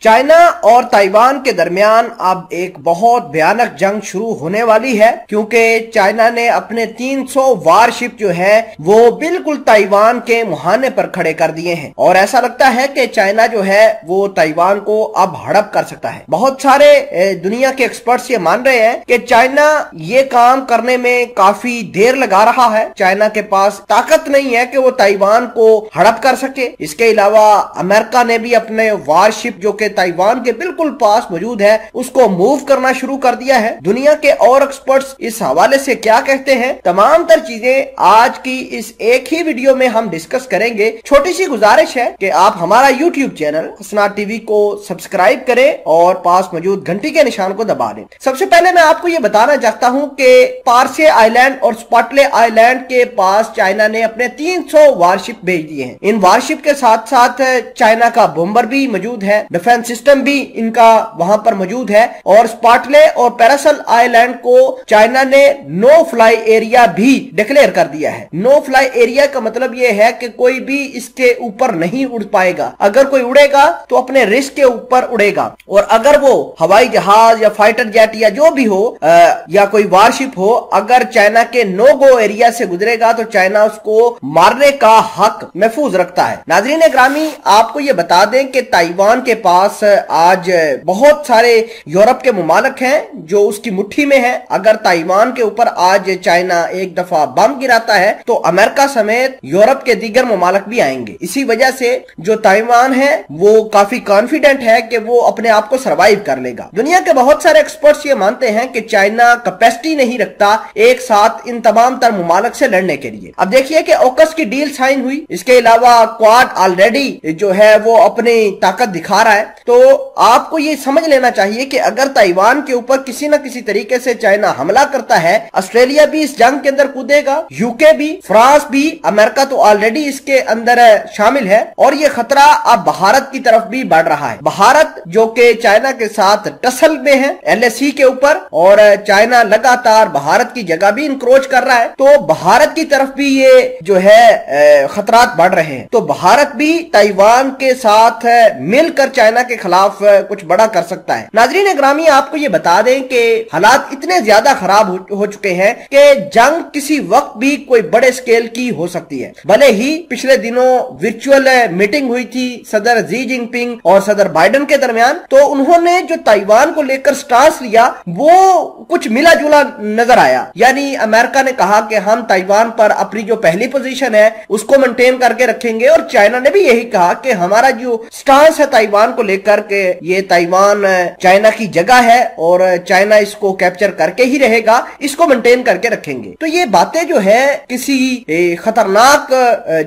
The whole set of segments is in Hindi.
चाइना और ताइवान के दरमियान अब एक बहुत भयानक जंग शुरू होने वाली है, क्योंकि चाइना ने अपने 300 वारशिप जो है वो बिल्कुल ताइवान के मुहाने पर खड़े कर दिए हैं और ऐसा लगता है कि चाइना जो है वो ताइवान को अब हड़प कर सकता है। बहुत सारे दुनिया के एक्सपर्ट्स ये मान रहे हैं कि चाइना ये काम करने में काफी देर लगा रहा है। चाइना के पास ताकत नहीं है कि वो ताइवान को हड़प कर सके। इसके अलावा अमेरिका ने भी अपने वारशिप जो कि ताइवान के बिल्कुल पास मौजूद है उसको मूव करना शुरू कर दिया है। दुनिया के और एक्सपर्ट्स इस हवाले से क्या कहते हैं, तमाम तर चीजें आज की इस एक ही वीडियो में हम डिस्कस करेंगे। छोटी सी गुजारिश है कि आप हमारा यूट्यूब चैनल हसनात टीवी को सब्सक्राइब करें और पास मौजूद घंटी के निशान को दबा दें। सबसे पहले मैं आपको ये बताना चाहता हूं कि पारसे आइलैंड और स्पॉटले आइलैंड के पास चाइना ने अपने 300 वारशिप भेज दिए हैं। इन वारशिप के साथ साथ चाइना का बॉम्बर भी मौजूद है, डिफेंस सिस्टम भी इनका वहां पर मौजूद है और स्पॉटले और पैरासल आइलैंड को चाइना ने नो फ्लाई एरिया भी डिक्लेयर कर दिया है। नो फ्लाई एरिया का मतलब यह है कि कोई भी इसके ऊपर नहीं उड़ पाएगा। अगर कोई उड़ेगा तो अपने रिस्क के ऊपर उड़ेगा और अगर वो हवाई जहाज या फाइटर जेट या जो भी हो या कोई वारशिप हो, अगर चाइना के नो गो एरिया से गुजरेगा तो चाइना उसको मारने का हक महफूज रखता है। नाज़रीन ग्रामी, आपको ये बता दें कि ताइवान के पास आज बहुत सारे यूरोप के मुमालिक हैं जो उसकी मुट्ठी में है। अगर ताइवान के ऊपर आज चाइना एक दफा बम गिराता है तो अमेरिका समेत यूरोप के दीगर मुमालिक भी आएंगे। इसी वजह से जो ताइवान है वो काफी कॉन्फिडेंट है कि वो अपने आप को सरवाइव कर लेगा। दुनिया के बहुत सारे एक्सपर्ट्स ये मानते हैं कि चाइना कैपेसिटी नहीं रखता एक साथ इन तमाम तर मुमालिक से लड़ने के लिए। अब देखिए कि ऑकस की डील साइन हुई, इसके अलावा क्वाड ऑलरेडी जो है वो अपनी ताकत दिखा रहा है। तो आपको ये समझ लेना चाहिए कि अगर ताइवान के ऊपर किसी न किसी तरीके से चाइना हमला करता है, ऑस्ट्रेलिया भी इस जंग के अंदर कूदेगा, यूके भी, फ्रांस भी, अमेरिका तो ऑलरेडी इसके अंदर शामिल है और ये खतरा अब भारत की तरफ भी बढ़ रहा है। भारत जो कि चाइना के साथ टसल में है LAC के ऊपर और चाइना लगातार भारत की जगह भी इंक्रोच कर रहा है, तो भारत की तरफ भी ये जो है खतरात बढ़ रहे हैं। तो भारत भी ताइवान के साथ मिलकर चाइना के खिलाफ कुछ बड़ा कर सकता है। नाज़रीन ग्रामी, आपको ये बता दें कि हालात इतने ज्यादा खराब हो चुके हैं कि जंग किसी वक्त भी कोई बड़े स्केल की हो सकती है। भले ही पिछले दिनों वर्चुअल मीटिंग हुई थी सदर जी जिनपिंग और सदर बाइडेन के दरमियान, तो उन्होंने जो ताइवान को लेकर स्टांस लिया वो कुछ मिला जुला नजर आया। यानी अमेरिका ने कहा कि हम ताइवान पर अपनी जो पहली पोजीशन है उसको मेंटेन करके रखेंगे और चाइना ने भी यही कहा कि हमारा जो स्टांस है ताइवान को लेकर के ये ताइवान चाइना की जगह है और चाइना इसको कैप्चर करके ही रहेगा, इसको मेंटेन करके रखेंगे। तो ये बातें जो है किसी खतरनाक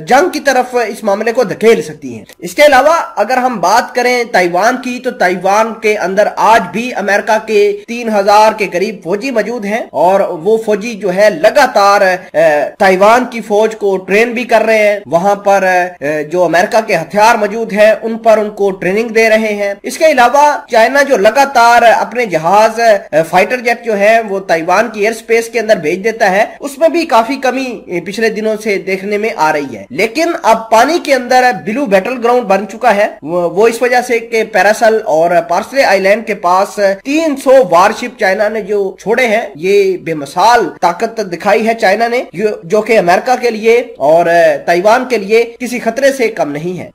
जंग की तरफ इस मामले को धकेल सकती हैं। इसके अलावा अगर हम बात करें ताइवान की, तो ताइवान के अंदर आज भी अमेरिका के 3000 के करीब फौजी मौजूद हैं और वो फौजी जो है लगातार ताइवान की फौज को ट्रेन भी कर रहे हैं। वहां पर जो अमेरिका के हथियार मौजूद है उन पर उनको ट्रेनिंग दे रहे हैं। इसके अलावा चाइना जो लगातार अपने जहाज फाइटर जेट जो है वो ताइवान की एयर स्पेस के अंदर भेज देता है, उसमें भी काफी कमी पिछले दिनों से देखने में आ रही है। लेकिन अब पानी के अंदर ब्लू बैटल ग्राउंड बन चुका है, वो इस वजह से कि पैरासल और पार्सले आइलैंड के पास 300 वारशिप चाइना ने जो छोड़े हैं, ये बेमिसाल ताकत दिखाई है चाइना ने, जो कि अमेरिका के लिए और ताइवान के लिए किसी खतरे से कम नहीं है।